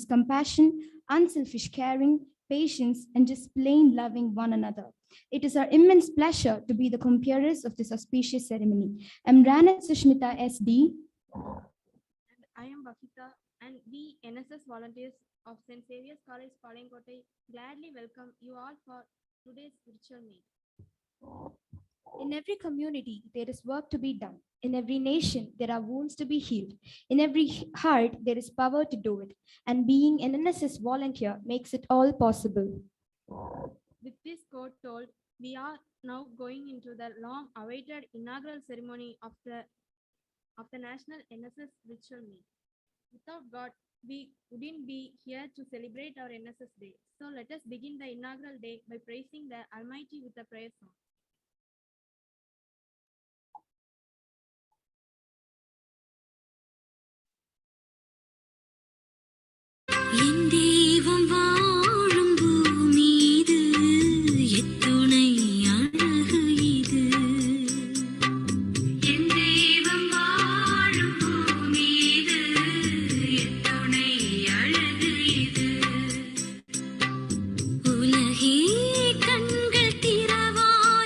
Compassion, unselfish caring, patience, and just plain loving one another. It is our immense pleasure to be the comparers of this auspicious ceremony. I'm Ranat Sushmita SD. And I am Bakita, and we NSS volunteers of St. Saviour's College, Palankote, gladly welcome you all for today's virtual meet. In every community, there is work to be done. In every nation, there are wounds to be healed. In every heart, there is power to do it. And being an NSS volunteer makes it all possible. With this quote told, we are now going into the long-awaited inaugural ceremony of the National NSS Virtual Meet. Without God, we wouldn't be here to celebrate our NSS Day. So let us begin the inaugural day by praising the Almighty with a prayer song. கண்கள் திறவாய்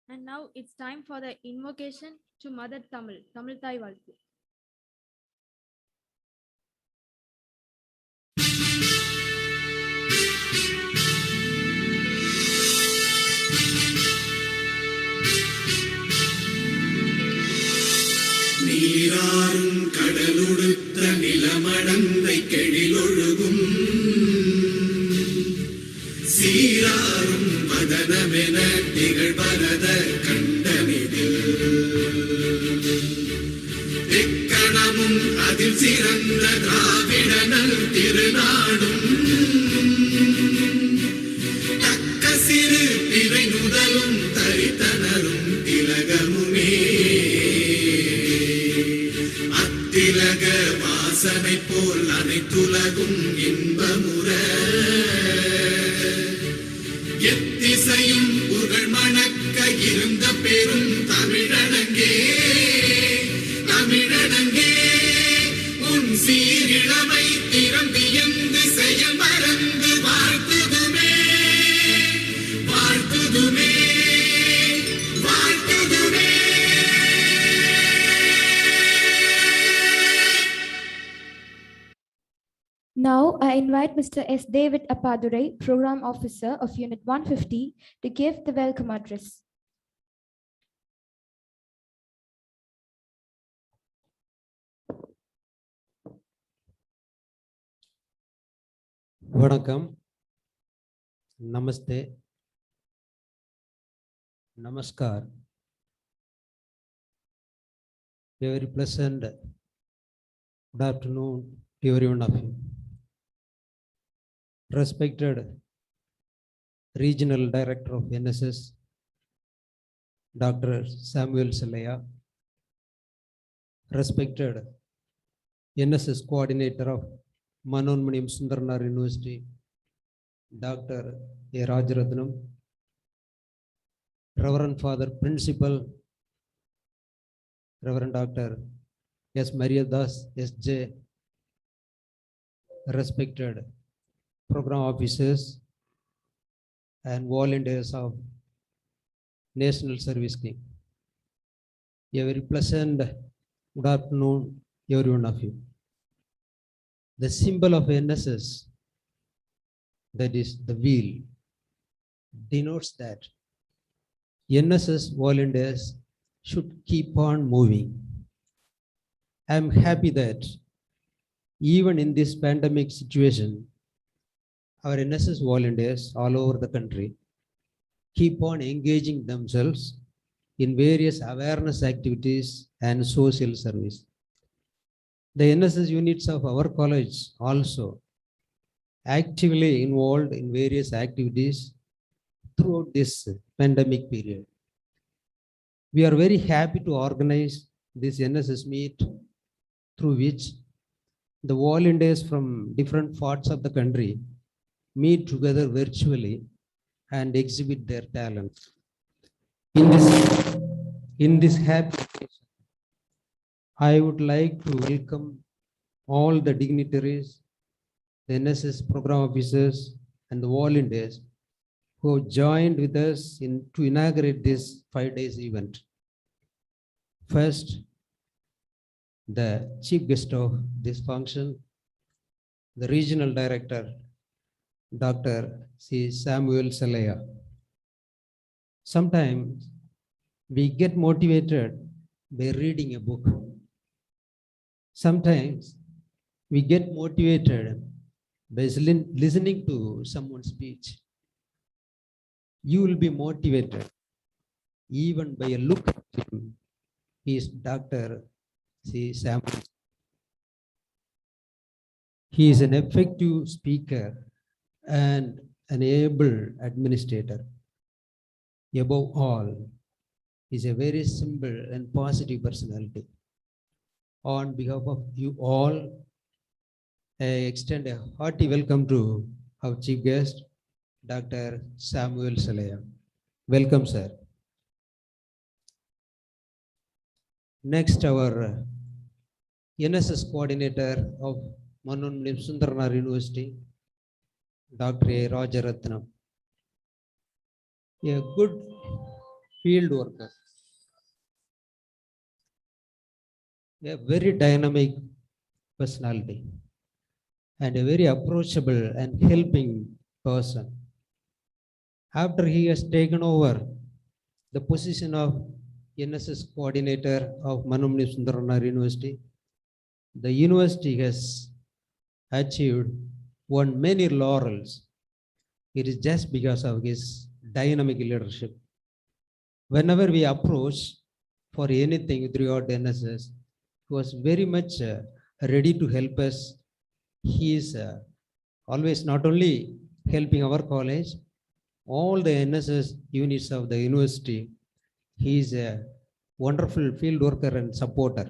And now it's time for the invocation to Mother Tamil, Tamil Thai Valtu. நீராறும் கடலுடுத்த நிலமடந்தை கெழிலொழுகும் சீராறும் மதனமென திகழ்பரத கண்டனிதில் எக்கணமும் அதில் சிறந்த திராவிடனல் திருநாடும் தக்க சிறு பிறை நுதலும் தரித்தனரும் திலகமுமே திலக வாசனை போல் அனைத்துலகும் இன்பமுற எத்திசையும் புகழ் மணக்க இருந்த பெரும் தமிழனங்கே தமிழனங்கே உன் சீரிழமை திறம் வியந்து செயல் மறந்து வாழ்த்துதுமே வாழ்த்துதுமே வாழ்த்துதுமே. Now I invite Mr. S. David Appadurai, Program Officer of Unit 150, to give the welcome address. வணக்கம், நமஸ்தே, namaskar. A very pleasant good afternoon to every one of you. Respected Regional Director of NSS, Dr.C.Samuel NS, respected NSS Coordinator of Manonmaniam Sundarnar University, Dr. A. Rajaratnam, Reverend Father Principal, Reverend Dr. S. Mariadas S.J., respected program officers and volunteers of National Service Scheme. A very pleasant good afternoon, every one of you. The symbol of NSS, that is the wheel, denotes that NSS volunteers should keep on moving. I am happy that even in this pandemic situation, our NSS volunteers all over the country keep on engaging themselves in various awareness activities and social service. The NSS units of our college also actively involved in various activities throughout this pandemic period. We are very happy to organize this NSS meet, through which the volunteers from different parts of the country meet together virtually and exhibit their talents. In this happy occasion, I would like to welcome all the dignitaries, the NSS program officers, and the volunteers who have joined with us to inaugurate this 5 days event. First, the chief guest of this function, the regional director, Dr.C.Samuel NS. Sometimes we get motivated by reading a book. Sometimes we get motivated by listening to someone's speech. You will be motivated even by a look at him. He is Dr.C.Samuel. He is an effective speaker and an able administrator. Above all, he is a very simple and positive personality. On behalf of you all, I extend a hearty welcome to our chief guest, Dr. Samuel NS. Welcome, sir. Next, our NSS coordinator of Manonmaniam Sundarnar University, Dr. A. Rajaratnam. A good field worker, a very dynamic personality, and a very approachable and helping person. After he has taken over the position of NSS coordinator of Manumni Sundaranar University, the university has achieved won many laurels. It is just because of his dynamic leadership. Whenever we approach for anything throughout NSS, he was very much ready to help us. He is always not only helping our college, all the NSS units of the university. He is a wonderful field worker and supporter.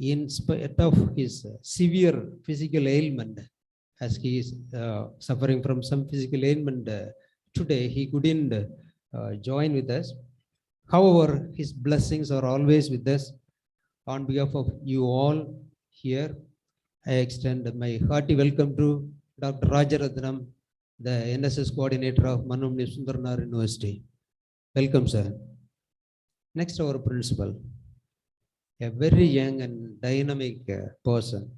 In spite of his severe physical ailment, as he is suffering from some physical ailment today, he couldn't join with us. However, his blessings are always with us. On behalf of you all here, I extend my hearty welcome to Dr. Rajaratnam, the NSS coordinator of Manumni Sundaranar University. Welcome, sir. Next, our principal, a very young and dynamic person,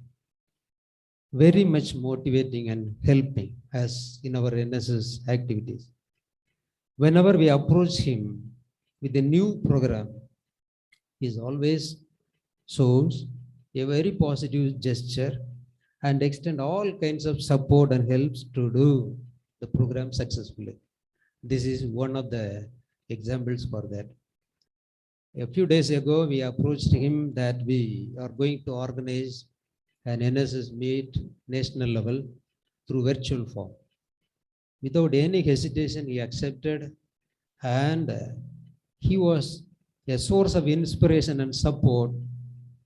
very much motivating and helping us in our NSS activities. Whenever we approach him with a new program, he always shows a very positive gesture and extend all kinds of support and helps to do the program successfully. This is one of the examples for that. A few days ago, we approached him that we are going to organize an NSS meet national level through virtual form. Without any hesitation, he accepted, and he was a source of inspiration and support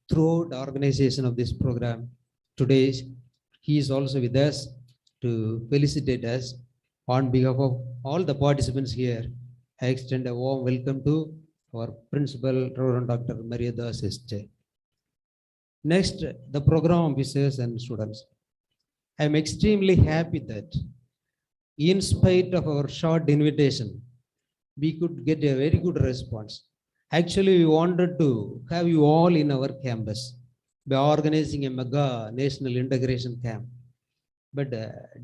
throughout the organization of this program. Today, he is also with us to felicitate us. On behalf of all the participants here, I extend a warm welcome to our principal, Reverend Dr. Mariadas S.J. Next, the program officers and students. I am extremely happy that in spite of our short invitation, we could get a very good response. Actually, we wanted to have you all in our campus by organizing a mega national integration camp. But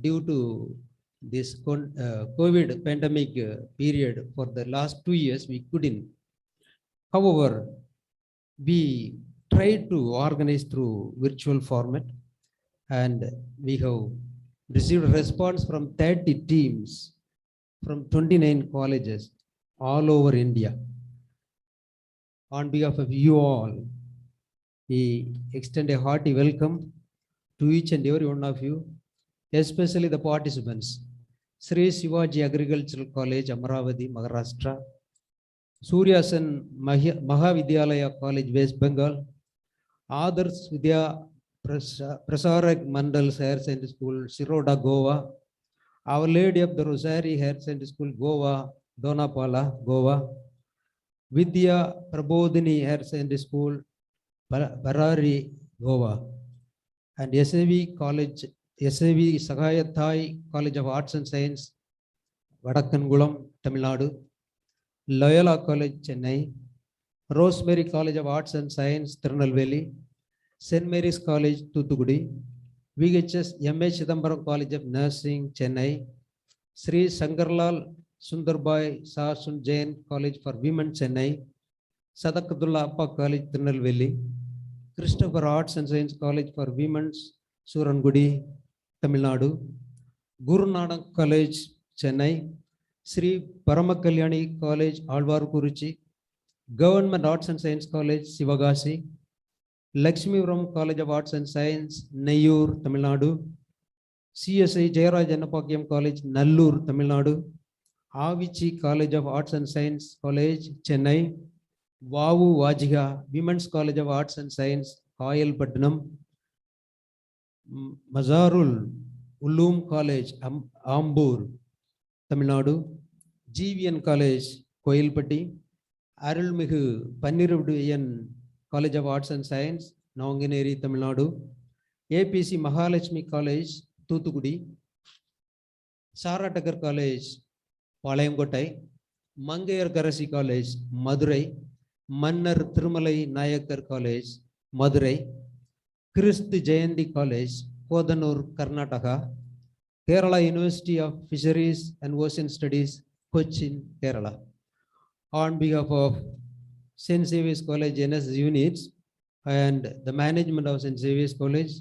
due to this COVID pandemic period for the last 2 years, we couldn't. However, we tried to organize through virtual format, and we have received a response from 30 teams from 29 colleges all over India. On behalf of you all, we extend a hearty welcome to each and every one of you, especially the participants. Sri Shivaji Agricultural College, Amaravati, Maharashtra. Suryasan Mahavidyalaya College, West Bengal. Adarsh Vidya Prasarak Mandal Higher Secondary School, Shiroda, Goa. Our Lady of the Rosary Higher Secondary School, Goa, Donapala, Goa. Vidya Prabodhini Higher Secondary School, Barari, Goa. And SAV College, SAV Sagayathai College of Arts and Science, Vadakkangulam, Tamil Nadu. Loyola College, Chennai. Rosemary College of Arts and Science, Tirunelveli. St. Mary's College, Thuthukudi. VHS M.H. Chidambaram College of Nursing, Chennai. Sri Sangarlal Sundarbai Sasun Jain College for Women, Chennai. Sadakadullah Appa College, Tirunelveli. Christopher Arts and Science College for Women, Surangudi, Tamil Nadu. Guru Nanak College, Chennai. Sri Paramakalyani College, Alvarkuruchi. Government Arts and Science College, Sivagasi. Lakshmipuram College of Arts and Science, Neyur, Tamil Nadu. CSI Jayaraj Annapakyam College, Nallur, Tamil Nadu. Avichi College of Arts and Science College, Chennai. Vavu Vajiga Women's College of Arts and Science, Kayalpatnam. Mazarul Ulum College, Ambur, Tamil Nadu. GVN College, Koilpatti. Arulmigu Panniruvadu College of Arts and Science, Navanganeri, Tamil Nadu. APC Mahalakshmi College, Thuthukudi. Saratakar College, Palayamkottai. Mangayarkarasi College, Madurai, Mannar Thirumalai Nayakar College, Madurai, Christ Jayanti College, Kodanur, Karnataka, Kerala University of Fisheries and Ocean Studies, Cochin, Kerala. On behalf of St. Xavier's College NSS units and the management of St. Xavier's College,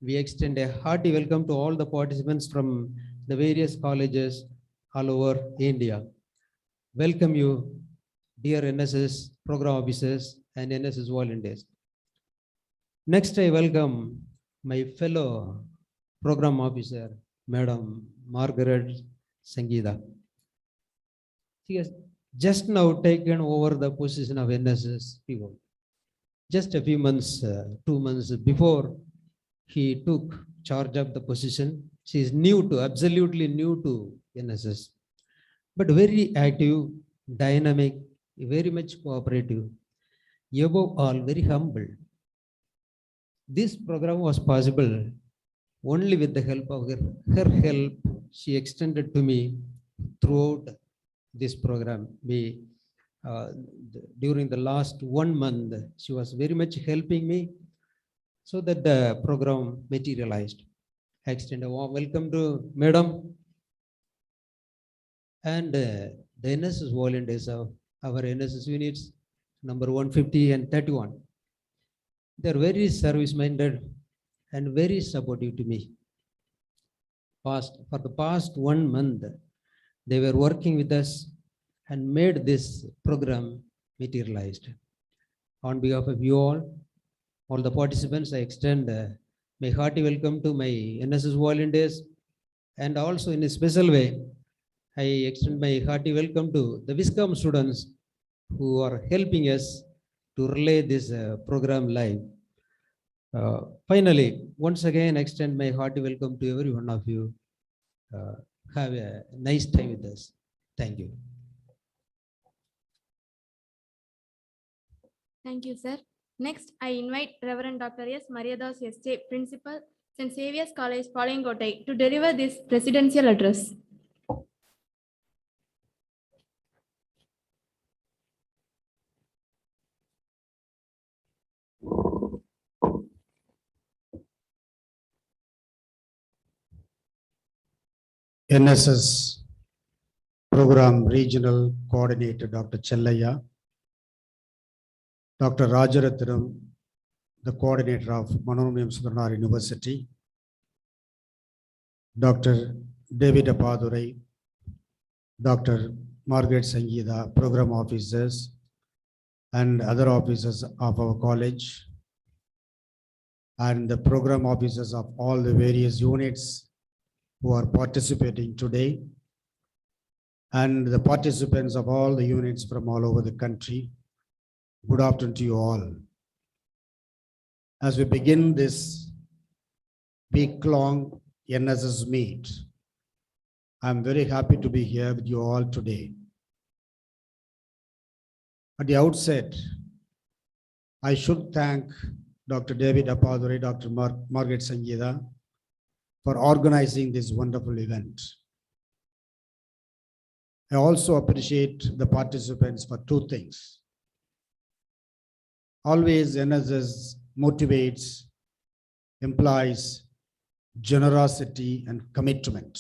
we extend a hearty welcome to all the participants from the various colleges all over India. Welcome you, dear NSS program officers and NSS volunteers. Next, I welcome my fellow program officer, Madam Margaret Sangeeta. She has just now taken over the position of NSS PO. Just a few months, 2 months before he took charge of the position, she is absolutely new to NSS, but very active, dynamic, very much cooperative, above all, very humble. This program was possible only with the help of her help she extended to me throughout this program. During the last 1 month, she was very much helping me so that the program materialized. I extend a warm welcome to Madam and the NSS volunteers of our NSS units number 150 and 31. They are very service-minded and very supportive to me. For the past 1 month, they were working with us and made this program materialized. On behalf of you all the participants, I extend my hearty welcome to my NSS volunteers, and also in a special way, I extend my hearty welcome to the Viscom students who are helping us to relay this program live. Finally, once again, I extend my hearty welcome to every one of you. Have a nice time with us. Thank you. Thank you, sir. Next, I invite Reverend Dr. S. Mariadas S.J., Principal, St. Xavier's College, Palangotai, to deliver this presidential address. NSS Program Regional Coordinator Dr. Chellaya, Dr. Rajarathinam, the coordinator of Manoramyam Sudarnar University, Dr. David Apadurai, Dr. Margaret Sangeeta, program officers, and other officers of our college, and the program officers of all the various units who are participating today, and the participants of all the units from all over the country. Good afternoon to you all. As we begin this week-long NSS meet, I'm very happy to be here with you all today. At the outset, I should thank Dr. David Apadurai, Dr. Margaret Sangeeta for organizing this wonderful event. I also appreciate the participants for two things. Always NSS motivates, implies generosity and commitment.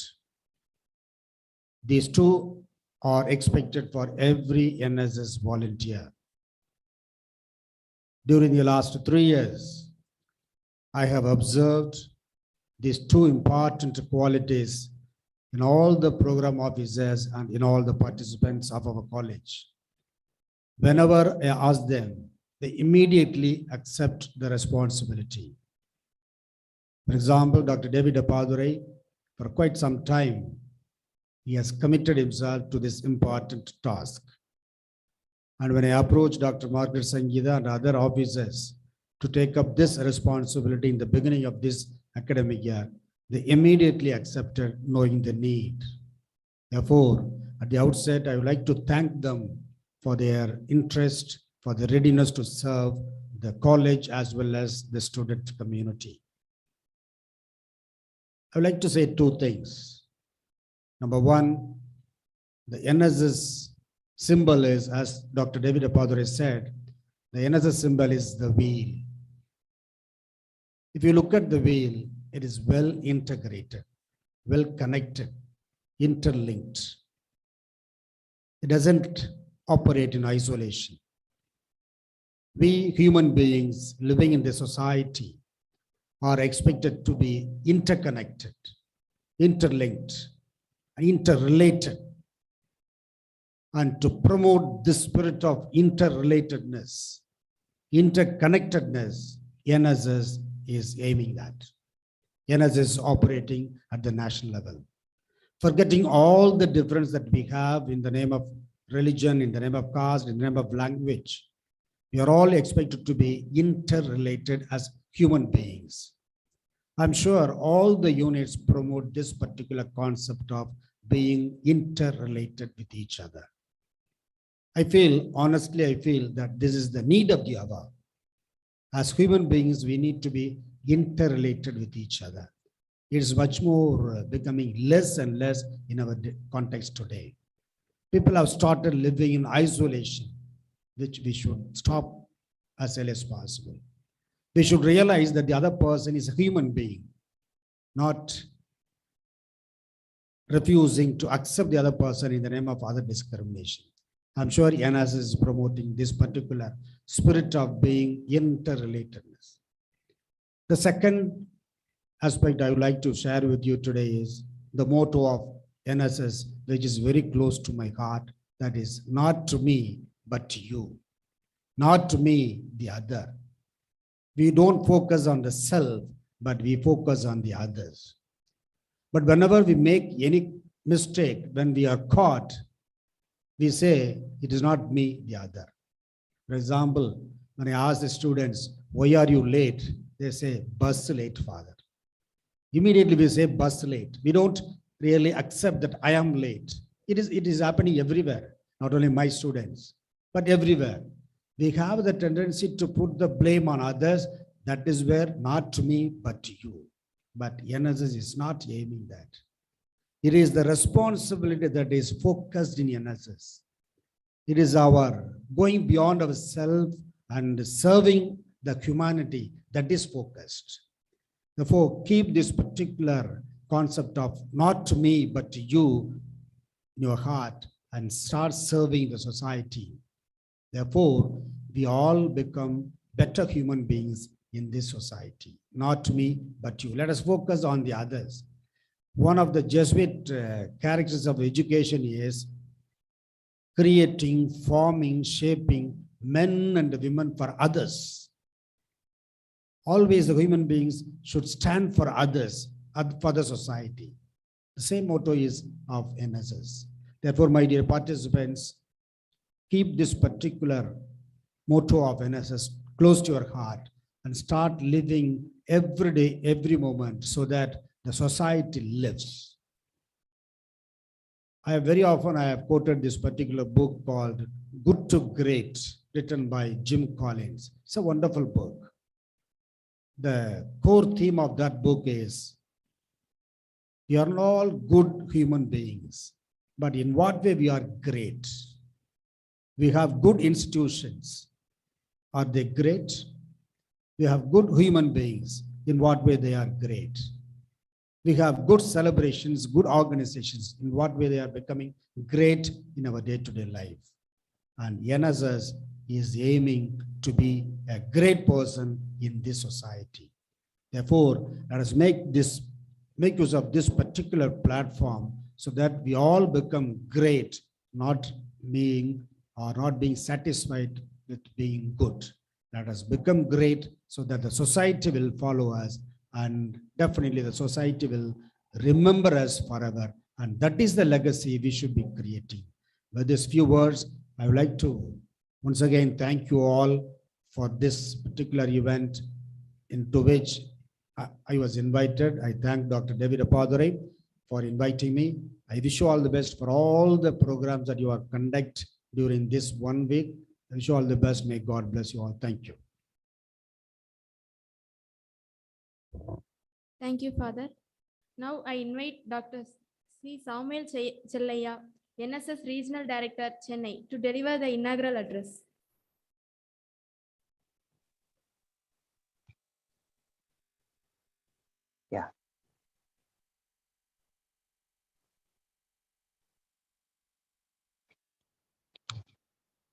These two are expected for every NSS volunteer. During the last 3 years, I have observed these two important qualities in all the program officers and in all the participants of our college. Whenever I ask them, they immediately accept the responsibility. For example, Dr. David Apadurai, for quite some time, he has committed himself to this important task. And when I approached Dr. Margaret Sangeeta and other officers to take up this responsibility in the beginning of this academic year, they immediately accepted, knowing the need. Therefore, at the outset, I would like to thank them for their interest, for the readiness to serve the college as well as the student community. I would like to say two things. Number one, the NSS symbol is, as Dr. David Apadure said, the NSS symbol is the wheel. If you look at the wheel, it is well integrated, well connected, interlinked. It doesn't operate in isolation. We human beings living in the society are expected to be interconnected, interlinked, interrelated. And to promote the spirit of interrelatedness, interconnectedness, NSS is aiming at. NSS is operating at the national level. Forgetting all the difference that we have in the name of religion, in the name of caste, in the name of language, we are all expected to be interrelated as human beings. I'm sure all the units promote this particular concept of being interrelated with each other. Honestly, I feel that this is the need of the hour. As human beings, we need to be interrelated with each other. It is much more becoming less and less in our context today. People have started living in isolation, which we should stop as early as possible. We should realize that the other person is a human being, not refusing to accept the other person in the name of other discrimination. I'm sure NSS is promoting this particular spirit of being interrelatedness. The second aspect I would like to share with you today is the motto of NSS, which is very close to my heart. That is, not to me, but to you. Not to me, the other. We don't focus on the self, but we focus on the others. But whenever we make any mistake, when we are caught, we say, it is not me, the other. For example, when I ask the students, why are you late? They say, bus late, father. Immediately we say, bus late. We don't really accept that I am late. It is happening everywhere, not only my students, but everywhere. We have the tendency to put the blame on others. That is where, not to me, but to you. But NSS is not aiming that. It is the responsibility that is focused in NSS. It is our going beyond ourselves and serving the humanity that is focused. Therefore, keep this particular concept of not to me, but to you in your heart and start serving the society. Therefore, we all become better human beings in this society. Not to me, but to you. Let us focus on the others. One of the Jesuit characters of education is creating, forming, shaping men and women for others. Always the human beings should stand for others, for the society. The same motto is of NSS. Therefore, my dear participants, keep this particular motto of NSS close to your heart and start living every day, every moment, so that the society lives. Very often I have quoted this particular book called Good to Great, written by Jim Collins. It's a wonderful book. The core theme of that book is, we are all good human beings, but in what way we are great? We have good institutions. Are they great? We have good human beings. In what way they are great? We have good celebrations, good organizations. In what way they are becoming great in our day-to-day life. And NSS is aiming to be a great person in this society. Therefore, let us make use of this particular platform so that we all become great, not being satisfied with being good. Let us become great so that the society will follow us, and definitely the society will remember us forever. And that is the legacy we should be creating. With these few words, I would like to once again thank you all for this particular event into which I was invited. I thank Dr. David Apadure for inviting me. I wish you all the best for all the programs that you are conduct during this 1 week. I wish you all the best. May God bless you all. Thank you. Thank you, Father. Now I invite Dr.C. Samuel NSS Regional Director, Chennai, to deliver the inaugural address.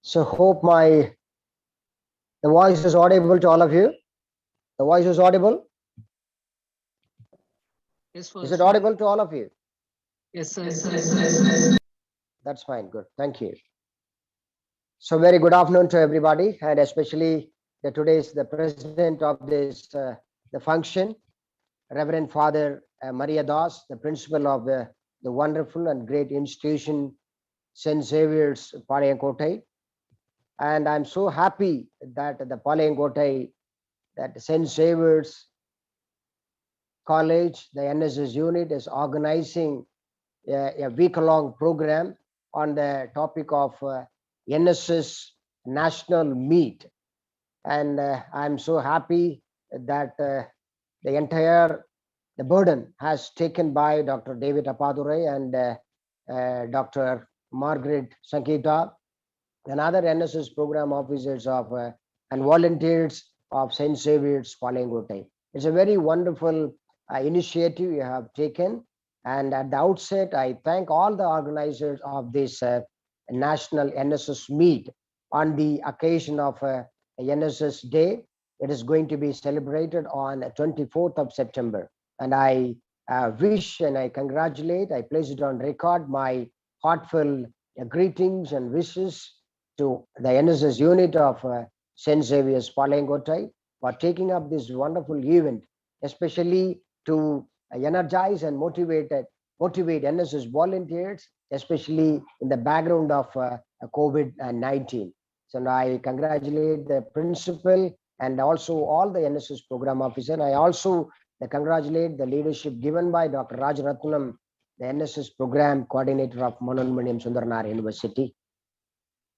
So hope the voice is audible to all of you. The voice is audible. Yes, Is it audible to all of you? Yes, sir. That's fine. Good. Thank you. So very good afternoon to everybody, and especially today's the president of this the function, Reverend Father Maria Das, the principal of the wonderful and great institution St. Xavier's Palayankotai. And I'm so happy that the Palayankotai, that St. Xavier's College, the NSS unit is organizing a week-long program on the topic of NSS National Meet. And I'm so happy that the entire burden has taken by Dr. David Appadurai and Dr. Margaret Sankita and other NSS program officers of and volunteers of St. Xavier's Palayankotai. It's a very wonderful initiative you have taken. And at the outset, I thank all the organizers of this National NSS Meet on the occasion of NSS Day. It is going to be celebrated on 24th of September. And I wish and I congratulate, I place it on record, my heartfelt greetings and wishes to the NSS unit of St. Xavier's Palayankotai for taking up this wonderful event, especially to energize and motivate NSS volunteers, especially in the background of COVID-19. So I congratulate the principal and also all the NSS program officer. I also congratulate the leadership given by Dr. Rajaratnam, the NSS program coordinator of Manonmaniam Sundaranaar University,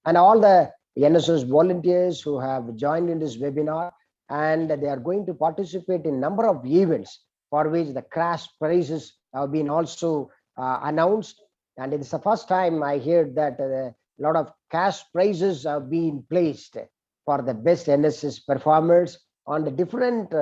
and all the NSS volunteers who have joined in this webinar, and they are going to participate in number of events for which the cash prizes have been also announced. And it's the first time I hear that a lot of cash prizes have been placed for the best NSS performers on the different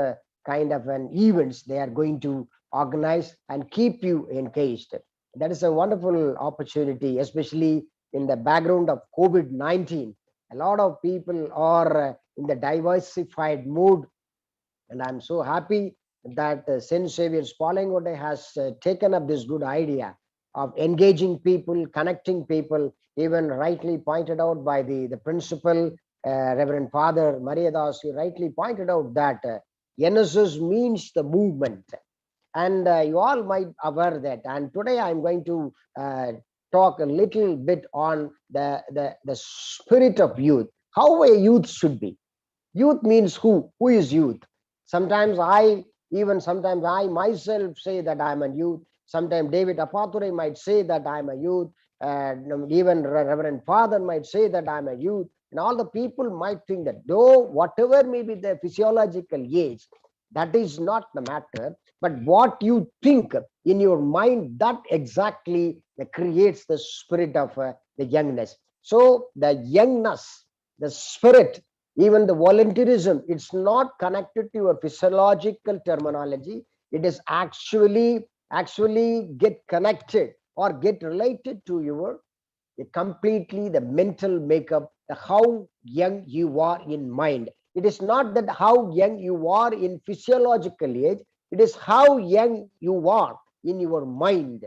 kind of an events they are going to organize and keep you engaged. That is a wonderful opportunity, especially in the background of COVID-19. A lot of people are in the diversified mood, and I'm so happy that St. Xavier's Palayankotai has taken up this good idea of engaging people, connecting people, even rightly pointed out by the principal, Reverend Father Maria Das. He rightly pointed out that NSS means the movement. And you all might aware that. And today I'm going to talk a little bit on the spirit of youth, how a youth should be. Youth means who? Who is youth? Sometimes I myself say that I'm a youth. Sometimes David Appadurai might say that I'm a youth. Even Reverend Father might say that I'm a youth. And all the people might think that though whatever may be the physiological age, that is not the matter. But what you think in your mind, that exactly creates the spirit of the youngness. So the youngness, the spirit, even the volunteerism, it's not connected to your physiological terminology. It is actually get connected or get related to your completely the mental makeup, how young you are in mind. It is not that how young you are in physiological age, it is how young you are in your mind,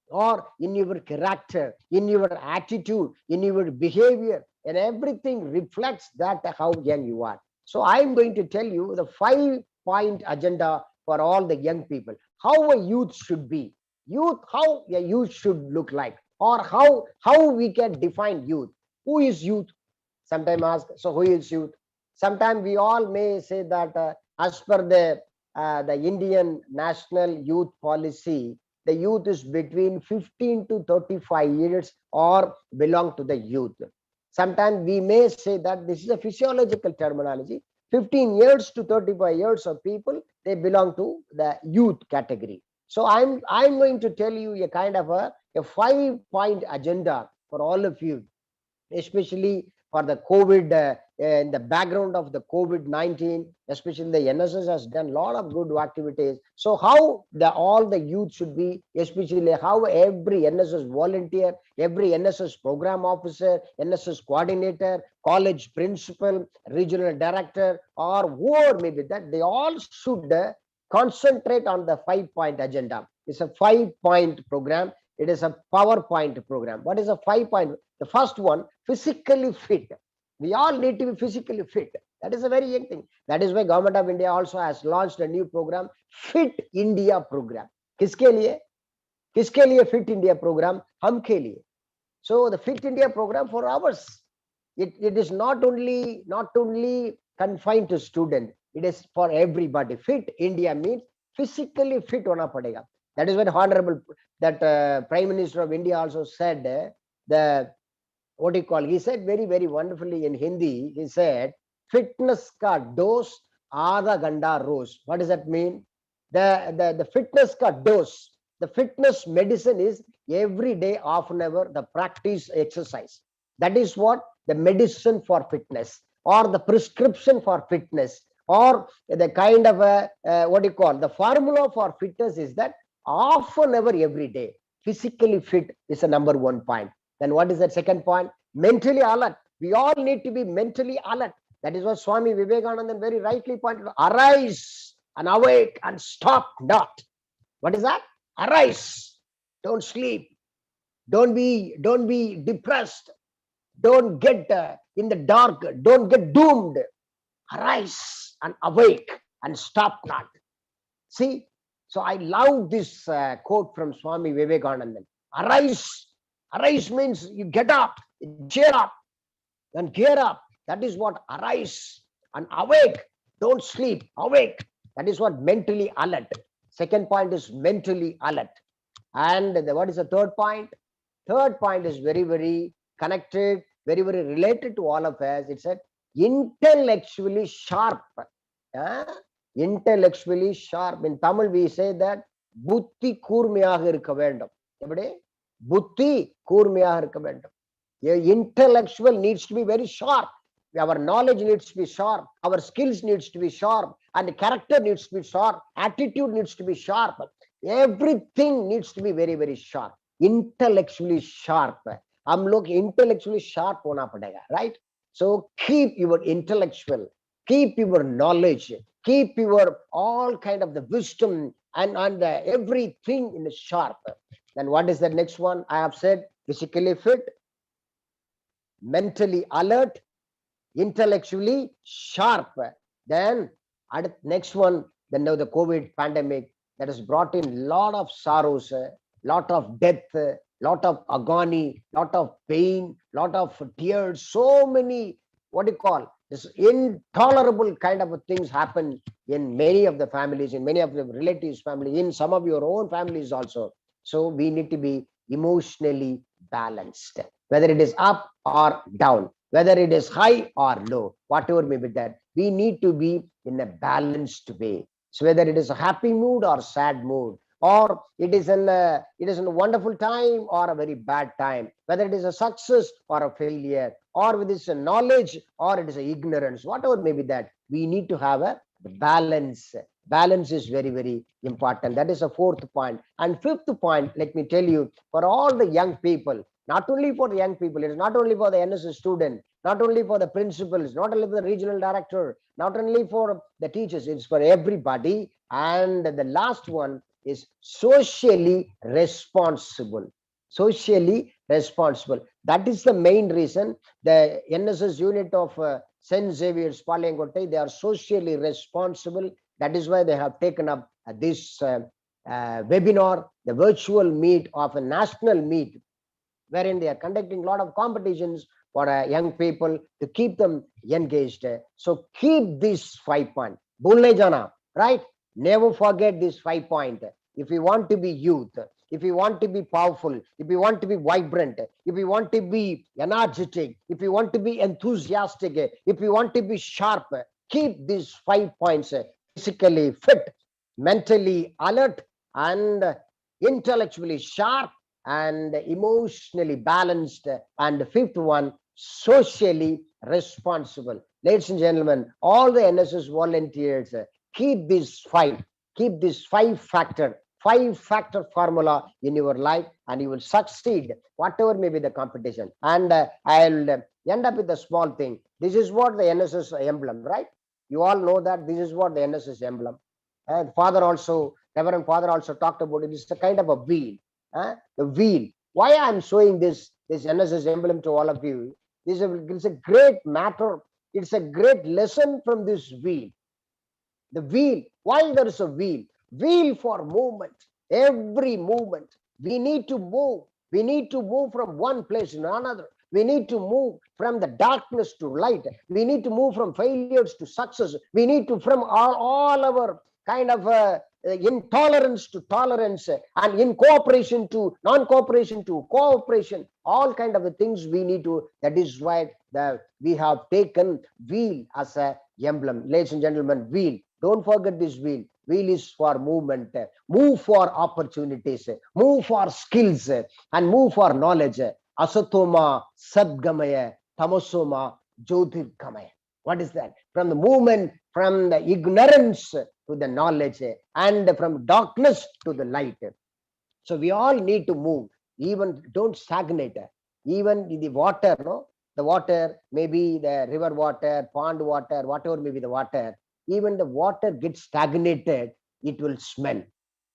or in your character, in your attitude, in your behavior, and everything reflects that how young you are. So I'm going to tell you the 5-point agenda for all the young people, how a youth should be, how a youth should look like, or how we can define youth. Who is youth? Sometimes ask, so who is youth? Sometimes we all may say that as per the Indian National Youth Policy, the youth is between 15 to 35 years or belong to the youth. Sometimes we may say that this is a physiological terminology. 15 years to 35 years of people, they belong to the youth category. So I'm going to tell you a kind of a a 5-point agenda for all of you, especially for the COVID, in the background of the COVID-19, especially the NSS has done a lot of good activities. So how all the youth should be, especially how every NSS volunteer, every NSS program officer, NSS coordinator, college principal, regional director, or whoever maybe that, they all should concentrate on the 5-point agenda. It's a 5-point program. It is a PowerPoint program. What is a 5-point? The first one, physically fit. We all need to be physically fit. That is a very young thing. That is why Government of India also has launched a new program, Fit India program. किसके लिए? किसके लिए Fit India program? हम के लिए. So the Fit India program for ours. It is not only confined to student. It is for everybody. Fit India means physically fit होना पड़ेगा. That is what Honorable Prime Minister of India also said. What do you call? He said very wonderfully in Hindi. He said, "Fitness ka dose आधा घंटा रोज." What does that mean? The fitness ka dose, the fitness medicine is every day, half an hour, the practice exercise. That is what the medicine for fitness, or the prescription for fitness, or the kind of what do you call? The formula for fitness is that half an hour every day. Physically fit is the number 1 point. Then what is the second point? Mentally alert. We all need to be mentally alert. That is what Swami Vivekananda very rightly pointed out. Arise and awake and stop not. What is that? Arise. Don't sleep. Don't be depressed. Don't get in the dark. Don't get doomed. Arise and awake and stop not. See, so I love this quote from Swami Vivekananda. Arise. Arise means you get up, cheer up, and gear up. That is what arise. And awake. Don't sleep. Awake. That is what mentally alert. Second point is mentally alert. And what is the third point? Third point is very connected, very related to all of us. It's a intellectually sharp. Intellectually sharp. In Tamil we say that butti கூர்மையாக இருக்க வேண்டும். எப்படி? புத்தி கூர்மையாக இருக்க வேண்டும். Intellectual needs to be very sharp. Our knowledge needs to be sharp. Our skills needs to be sharp. And the character needs to be sharp. Attitude needs to be sharp. Everything needs to be very sharp. Intellectually sharp. हम लोग intellectually sharp होना पड़ेगा, right? So keep your intellectual, keep your knowledge, keep your all kind of the wisdom and everything in the sharp. Then what is the next one? I have said physically fit, mentally alert, intellectually sharp. Then next one, then now the COVID pandemic that has brought in lot of sorrows, lot of death, lot of agony, lot of pain, lot of tears, so many, what do you call, this intolerable kind of things happen in many of the families, in many of the relatives' family, in some of your own families also. So we need to be emotionally balanced, whether it is up or down, whether it is high or low, whatever may be that, we need to be in a balanced way. So whether it is a happy mood or sad mood, or it is in a wonderful time or a very bad time, whether it is a success or a failure, or whether it's a knowledge or it is a ignorance, whatever may be that, we need to have a balance. Balance is very important. That is the fourth point. And fifth point, let me tell you, for all the young people, not only for the young people, it is not only for the NSS student, not only for the principals, not only for the regional director, not only for the teachers, it's for everybody. And the last one is socially responsible. Socially responsible. That is the main reason the NSS unit of St. Xavier's Palangote, they are socially responsible. That is why they have taken up this webinar, the virtual meet of a national meet, wherein they are conducting a lot of competitions for young people to keep them engaged. So keep this 5 point. Bhulne jana, right? Never forget this 5 point. If you want to be youth, if you want to be powerful, if you want to be vibrant, if you want to be energetic, if you want to be enthusiastic, if you want to be sharp, keep these 5 points: physically fit, mentally alert, and intellectually sharp, and emotionally balanced, and the fifth one, socially responsible. Ladies and gentlemen, all the NSS volunteers, keep this five factor formula in your life, and you will succeed whatever may be the competition. And I'll end up with a small thing. This is what the NSS emblem, right? You all know that this is what the NSS emblem. And Reverend Father also talked about it. It's a kind of a wheel. The wheel. Why I'm showing this NSS emblem to all of you? It's a great matter. It's a great lesson from this wheel. The wheel. Why there is a wheel? Wheel for movement. Every movement. We need to move. We need to move from one place to another. We need to move from the darkness to light. We need to move from failures to success. We need to from all our kind of intolerance to tolerance, and in cooperation to non-cooperation to cooperation. All kind of the things we need to. That is why we have taken wheel as a emblem. Ladies and gentlemen, wheel. Don't forget this wheel. Wheel is for movement. Move for opportunities. Move for skills, and move for knowledge. Asatoma sadgamaya, tamasoma jyotirgamaya. What is that? From the movement, from the ignorance to the knowledge, and from darkness to the light. So we all need to move. Even don't stagnate. Even in the water, no? The water, maybe the river water, pond water, whatever may be the water. Even the water gets stagnated, it will smell.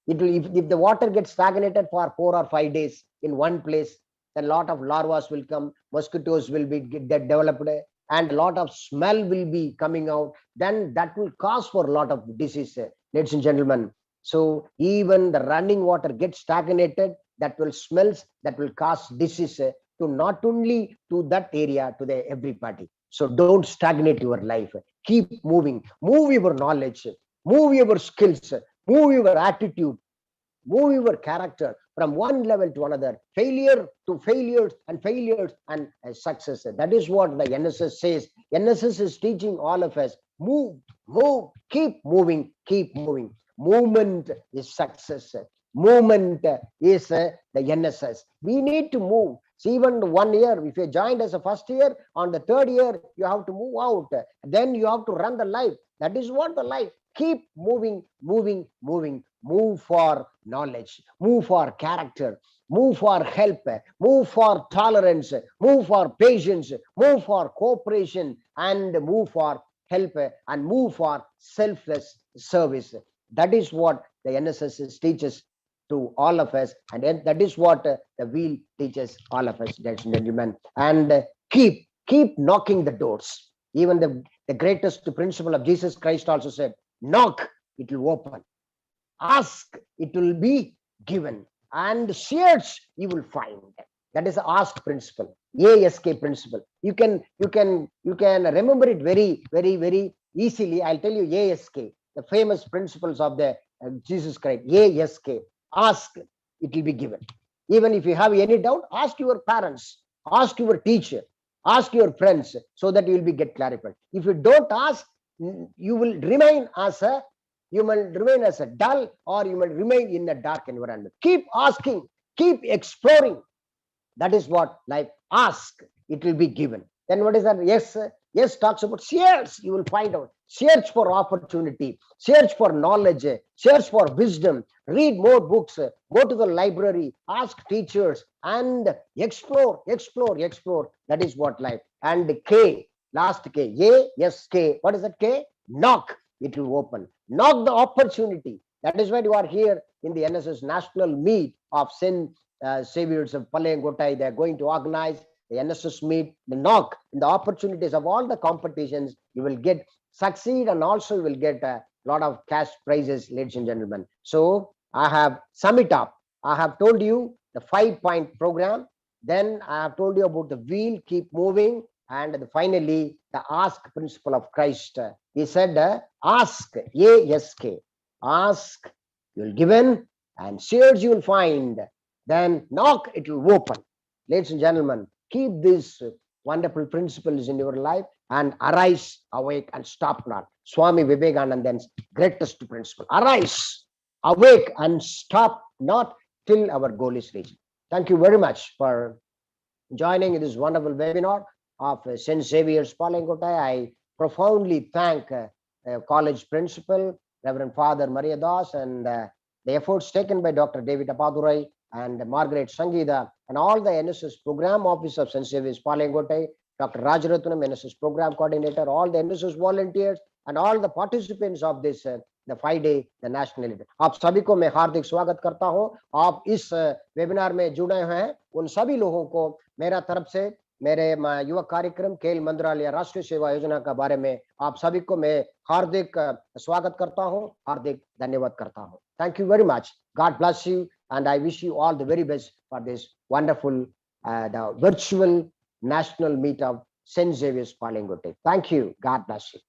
It will, if the water gets stagnated for 4 or 5 days in one place, then a lot of larvae will come, mosquitoes will be developed, and a lot of smell will be coming out. Then that will cause for a lot of disease, ladies and gentlemen. So even the running water gets stagnated, that will smells, that will cause disease to not only to that area, to the everybody. So don't stagnate your life. Keep moving. Move your knowledge. Move your skills. Move your attitude. Move your character from one level to another. Failure to failures and success. That is what the NSS says. NSS is teaching all of us. Move, keep moving, keep moving. Movement is success. Movement is the NSS. We need to move. See, even 1 year, if you joined as a first year, on the third year, you have to move out. Then you have to run the life. That is what the life. Keep moving. Move for knowledge. Move for character. Move for help. Move for tolerance. Move for patience. Move for cooperation. And move for help. And move for selfless service. That is what the NSS teaches to all of us, and that is what the wheel teaches all of us, ladies and gentlemen. And keep knocking the doors. Even the greatest principle of Jesus Christ also said, knock, it will open. Ask, it will be given. And search, you will find. That is the ask principle, ASK principle. You can remember it very easily. I'll tell you ASK, the famous principles of the Jesus Christ. ASK. Ask, it will be given. Even if you have any doubt, ask your parents, ask your teacher, ask your friends, so that you will be get clarified. If you don't ask, you will remain as a dull, or you will remain in a dark environment. Keep asking, keep exploring. That is what life. Ask, it will be given. Then what is that? Yes talks about search, you will find out. Search for opportunity, search for knowledge, search for wisdom, read more books, go to the library, ask teachers, and explore. That is what life. And K, last K, K. What is that K? Knock, it will open. Knock the opportunity. That is why you are here in the NSS National Meet of St. Xavier's of Palengotai. They are going to organize the NSS meet. The knock in the opportunities of all the competitions, you will get succeed, and also you will get a lot of cash prizes, ladies and gentlemen. So I have sum it up. I have told you the 5-point program. Then I have told you about the wheel, keep moving, and finally the ask principle of Christ. He said, ask, ASK. Ask, you will given, and search, you will find. Then knock, it will open. Ladies and gentlemen, keep these wonderful principles in your life, and arise, awake, and stop not. Swami Vivekananda's greatest principle. Arise, awake, and stop not till our goal is reached. Thank you very much for joining in this wonderful webinar of St. Xavier's Palankotai. I profoundly thank college principal, Reverend Father Maria Das, and the efforts taken by Dr. David Apadurai and Margaret Sangida, and all the NSS program office of St. Xavier's Palankotai, Dr. Rajaratnam, NSS program coordinator, all the NSS volunteers, and all the participants of this the 5-day the national event. आप सभी को मैं हार्दिक स्वागत करता हूं. आप इस webinar में जुड़े हुए हैं उन सभी लोगों को मेरा तरफ से मेरे युवा कार्यक्रम खेल मंत्रालय राष्ट्रीय सेवा योजना के बारे में आप सभी को मैं हार्दिक स्वागत करता हूं, हार्दिक धन्यवाद करता हूं. Thank you very much. God bless you, and I wish you all the very best for this wonderful the virtual national meet of St. Xavier's Palankotai. Thank you. God bless you.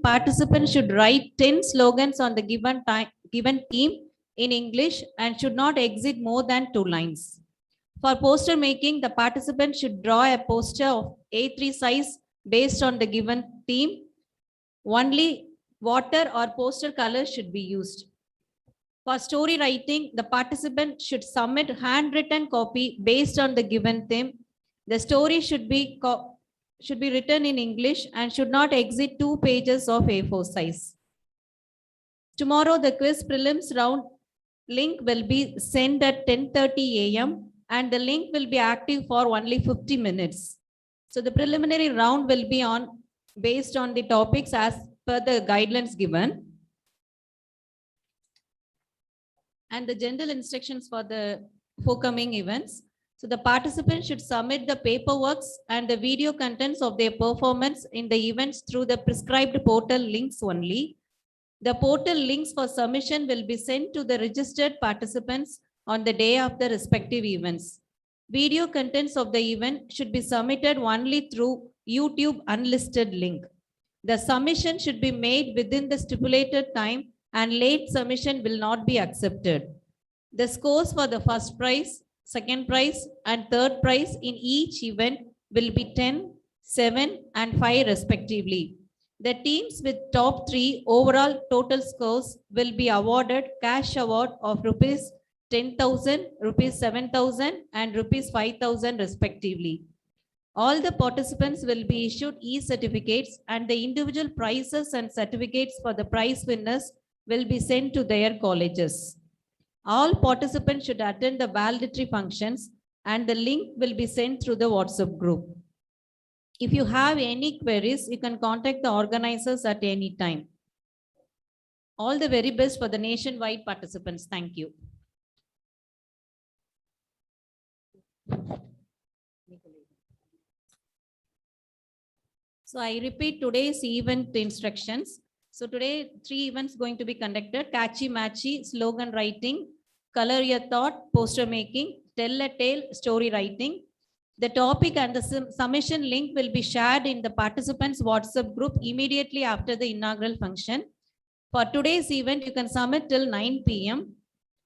Participants should write 10 slogans on the given theme in English and should not exceed more than 2 lines. For poster making, the participant should draw a poster of A3 size based on the given theme. Only water or poster colors should be used. For story writing, the participant should submit handwritten copy based on the given theme. The story should be written in English and should not exceed 2 pages of A4 size. Tomorrow, the quiz prelims round link will be sent at 10:30 a.m. and the link will be active for only 50 minutes. So the preliminary round will be based on the topics as per the guidelines given. And the general instructions for the forthcoming events. So the participants should submit the paperwork and the video contents of their performance in the events through the prescribed portal links only. The portal links for submission will be sent to the registered participants on the day of the respective events. Video contents of the event should be submitted only through YouTube unlisted link. The submission should be made within the stipulated time and late submission will not be accepted. The scores for the first prize, second prize and third prize in each event will be 10, 7 and 5 respectively. The teams with top 3 overall total scores will be awarded cash award of rupees 10,000, rupees 7,000 and rupees 5,000 respectively. All the participants will be issued e-certificates and the individual prizes and certificates for the prize winners will be sent to their colleges. All participants should attend the validatory functions and the link will be sent through the WhatsApp group. If you have any queries, you can contact the organizers at any time. All the very best for the nationwide participants. Thank you. So I repeat today's event instructions. So today 3 events going to be conducted: catchy matchy, slogan writing, color your thought, poster making, tell a tale, story writing. The topic and the submission link will be shared in the participants WhatsApp group immediately after the inaugural function. For today's event, you can submit till 9 p.m.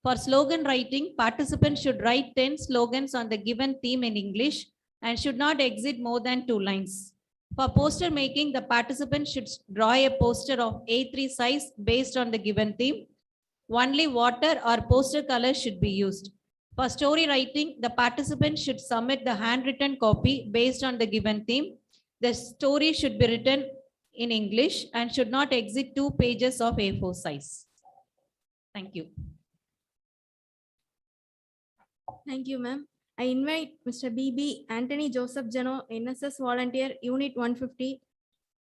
For slogan writing, participants should write 10 slogans on the given theme in English and should not exceed more than 2 lines. For poster making, the participants should draw a poster of A3 size based on the given theme. Only water or poster colors should be used. For story writing, the participants should submit the handwritten copy based on the given theme. The story should be written in English and should not exceed 2 pages of A4 size. Thank you. Thank you, ma'am. I invite Mr. B.B. Anthony Joseph Jano, NSS Volunteer, Unit 150,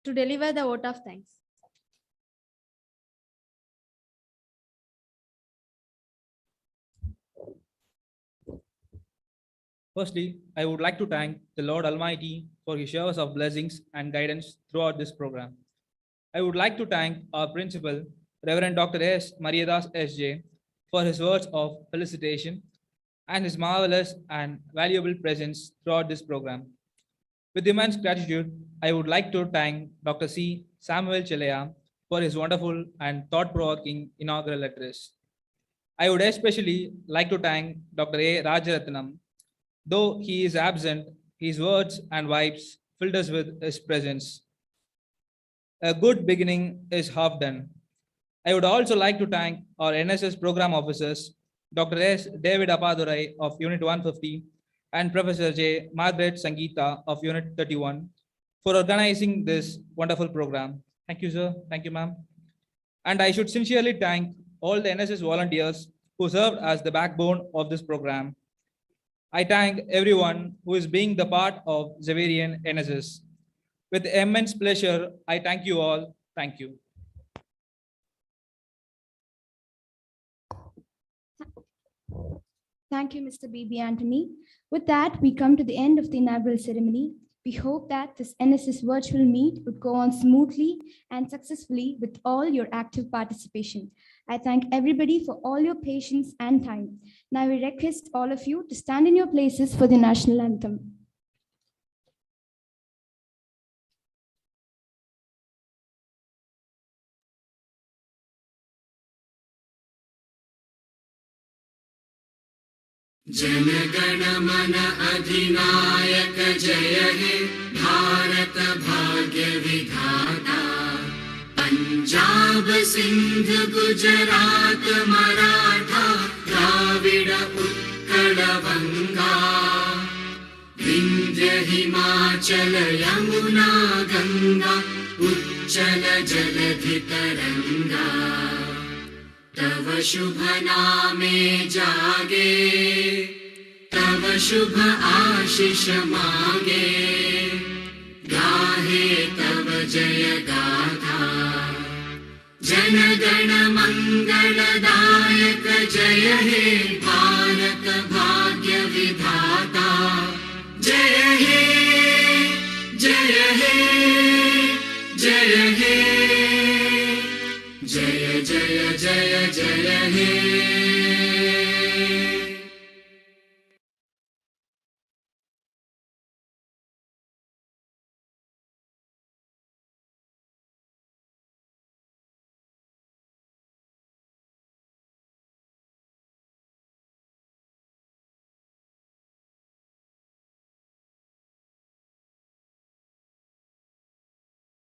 to deliver the vote of thanks. Firstly, I would like to thank the Lord Almighty for his showers of blessings and guidance throughout this program. I would like to thank our principal, Reverend Dr. S. Mariadas S.J., for his words of felicitation and his marvelous and valuable presence throughout this program. With immense gratitude, I would like to thank Dr.C. Samuel NS for his wonderful and thought-provoking inaugural address. I would especially like to thank Dr. A. Rajaratnam. Though he is absent, his words and vibes filled us with his presence. A good beginning is half done. I would also like to thank our NSS program officers, Dr. S. David Apadurai of Unit 150 and Professor J. Margaret Sangeeta of Unit 31 for organizing this wonderful program. Thank you, sir. Thank you, ma'am. And I should sincerely thank all the NSS volunteers who served as the backbone of this program. I thank everyone who is being the part of Xaverian NSS. With immense pleasure, I thank you all. Thank you. Thank you, Mr. B.B. Anthony. With that, we come to the end of the inaugural ceremony. We hope that this NSS virtual meet would go on smoothly and successfully with all your active participation. I thank everybody for all your patience and time. Now we request all of you to stand in your places for the national anthem. जनगण मन अधिनायक जय हे भारत भाग्य विधाता पंजाब सिंध गुजरात मराठा द्राविड उत्कल बंगा विंध्य हिमाचल यमुना गंगा उच्चल जलधि तरंगा तव शुभ नामे जागे तव शुभ आशीष मागे गाहे तव जय गाथा जन गण मंगलदायक जय हे भारत भाग्य विधाता जय हे जय हे जय हे जय जय जय जय हे